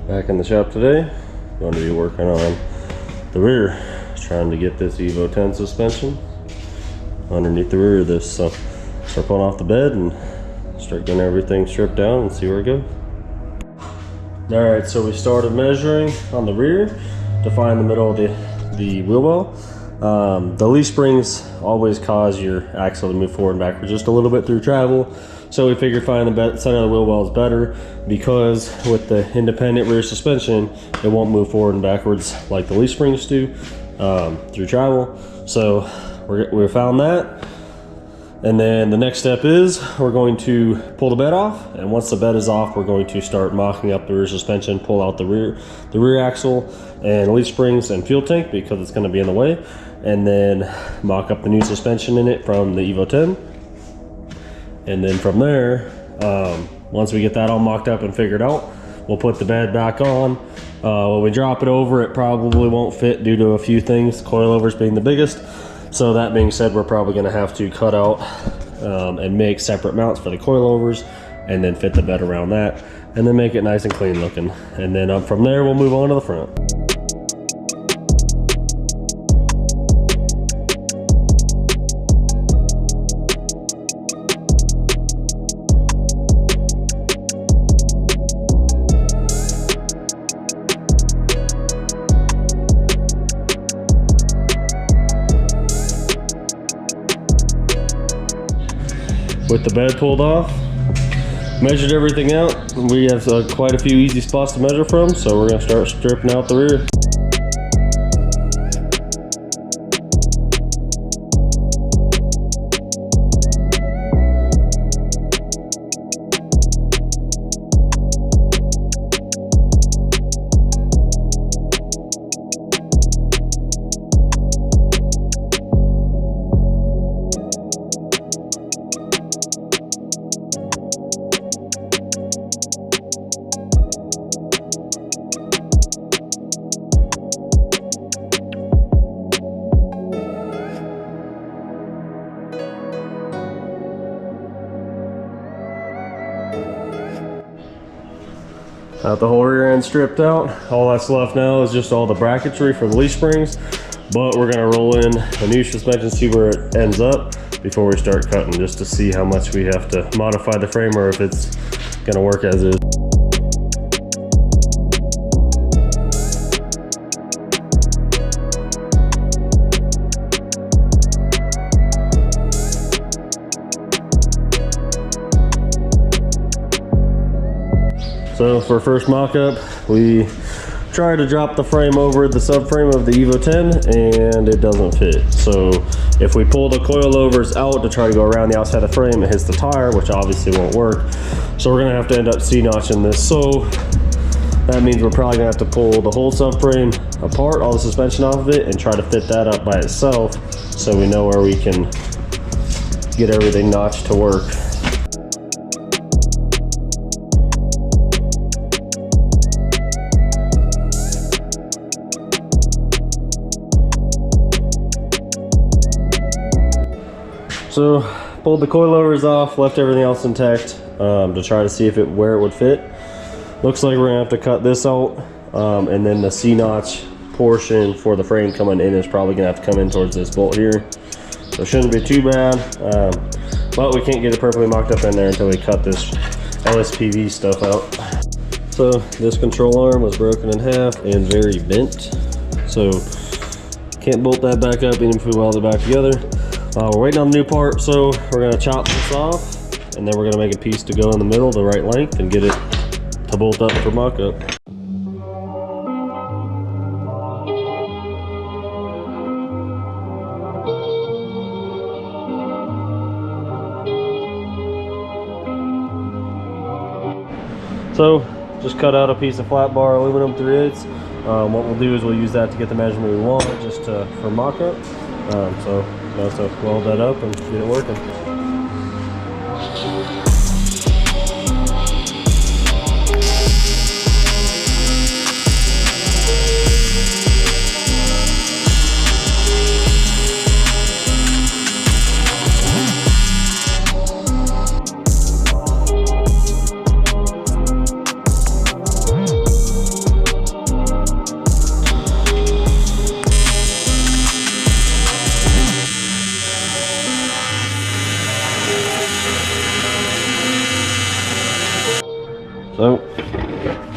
Back in the shop today, going to be working on the rear, trying to get this Evo 10 suspension underneath the rear of this. So start pulling off the bed and start getting everything stripped down and see where it goes. All right, so we started measuring on the rear to find the middle of the wheel well. The leaf springs always cause your axle to move forward and backward just a little bit through travel. So we figured finding the center of the wheel well is better, because with the independent rear suspension, it won't move forward and backwards like the leaf springs do through travel. So we found that. And then the next step is we're going to pull the bed off. And once the bed is off, we're going to start mocking up the rear suspension, pull out the rear axle and leaf springs and fuel tank because it's going to be in the way. And then mock up the new suspension in it from the Evo 10. And then from there, once we get that all mocked up and figured out, we'll put the bed back on. When we drop it over, it probably won't fit due to a few things, coilovers being the biggest. So that being said, we're probably gonna have to cut out and make separate mounts for the coilovers and then fit the bed around that and then make it nice and clean looking. And then from there, we'll move on to the front. With the bed pulled off, measured everything out. We have quite a few easy spots to measure from, so we're gonna start stripping out the rear. Got the whole rear end stripped out. All that's left now is just all the bracketry for the leaf springs, but we're gonna roll in a new suspension, see where it ends up before we start cutting, just to see how much we have to modify the frame or if it's gonna work as is. So for first mock-up, we try to drop the frame over the subframe of the Evo 10 and it doesn't fit. So if we pull the coilovers out to try to go around the outside of the frame, it hits the tire, which obviously won't work. So we're gonna have to end up C-notching this. So that means we're probably gonna have to pull the whole subframe apart, all the suspension off of it, and try to fit that up by itself so we know where we can get everything notched to work. So pulled the coilovers off, left everything else intact to try to see where it would fit. Looks like we're gonna have to cut this out, and then the C-notch portion for the frame coming in is probably gonna have to come in towards this bolt here. So it shouldn't be too bad, but we can't get it perfectly mocked up in there until we cut this LSPV stuff out. So this control arm was broken in half and very bent, so can't bolt that back up even if we weld it back together. We're waiting on the new part, so we're gonna chop this off and then we're gonna make a piece to go in the middle the right length and get it to bolt up for mock-up. So just cut out a piece of flat bar aluminum 3/8. What we'll do is we'll use that to get the measurement we want, just for mock-up. So we'll have to weld that up and get it working.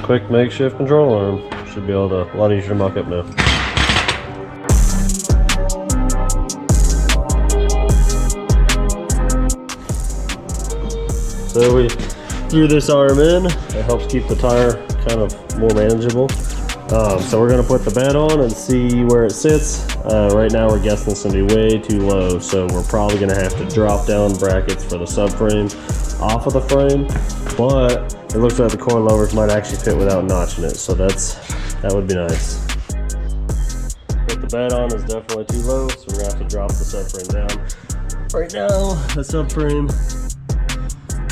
Quick makeshift control arm. Should be able to, a lot easier to mock up now. So we threw this arm in. It helps keep the tire kind of more manageable. So we're gonna put the bed on and see where it sits. Right now we're guessing it's gonna be way too low, so we're probably gonna have to drop down brackets for the subframe off of the frame, but it looks like the coilovers might actually fit without notching it, so that would be nice. But the bed on is definitely too low, so we're gonna have to drop the subframe down. Right now, the subframe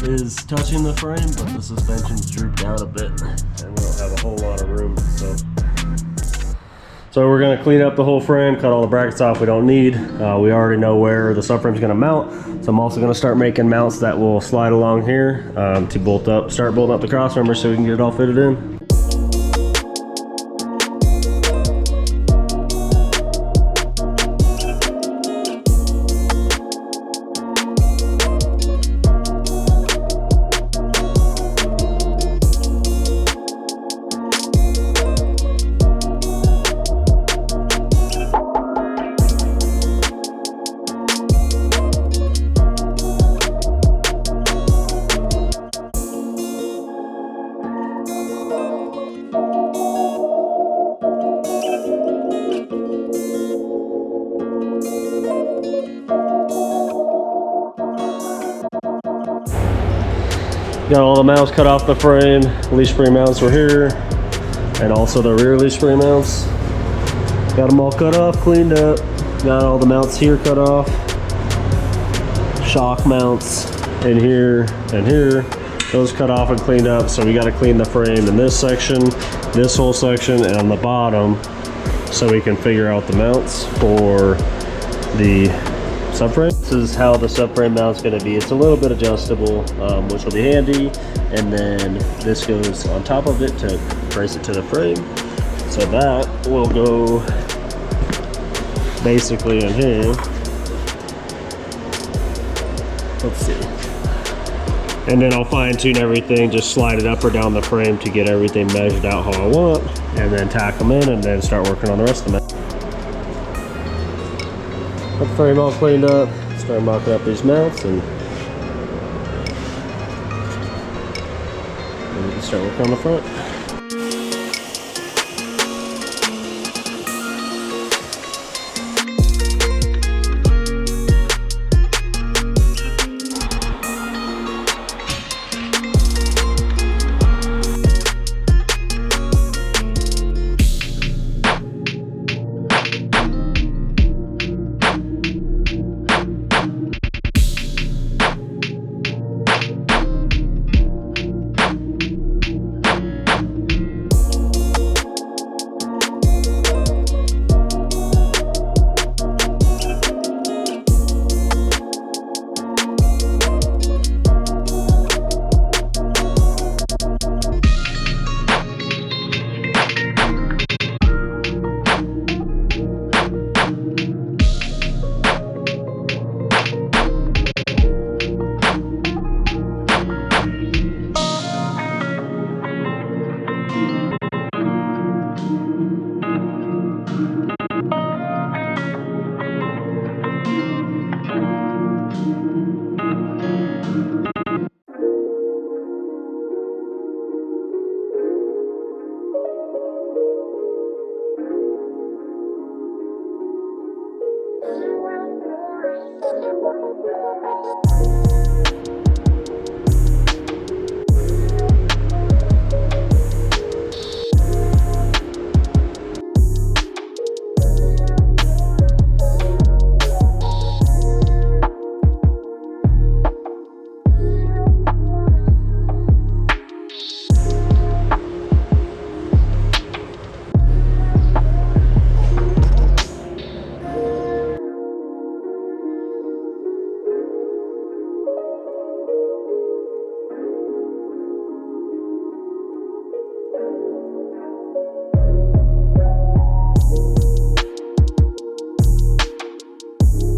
is touching the frame, but the suspension's drooped out a bit, and we don't have a whole lot of room, so we're gonna clean up the whole frame, cut all the brackets off we don't need. We already know where the subframe's gonna mount, so I'm also gonna start making mounts that will slide along here to start bolting up the cross members so we can get it all fitted in. Got all the mounts cut off the frame. Leaf spring mounts were here, and also the rear leaf spring mounts. Got them all cut off, cleaned up. Got all the mounts here cut off. Shock mounts in here and here. Those cut off and cleaned up. So we got to clean the frame in this section, this whole section, and on the bottom, so we can figure out the mounts for the subframe. This is how the subframe mount's going to be. It's a little bit adjustable, which will be handy, and then this goes on top of it to brace it to the frame. So that will go basically in here. Let's see. And then I'll fine tune everything, just slide it up or down the frame to get everything measured out how I want, and then tack them in and then start working on the rest of them. Got the frame all cleaned up, start mocking up these mounts, and we can start working on the front.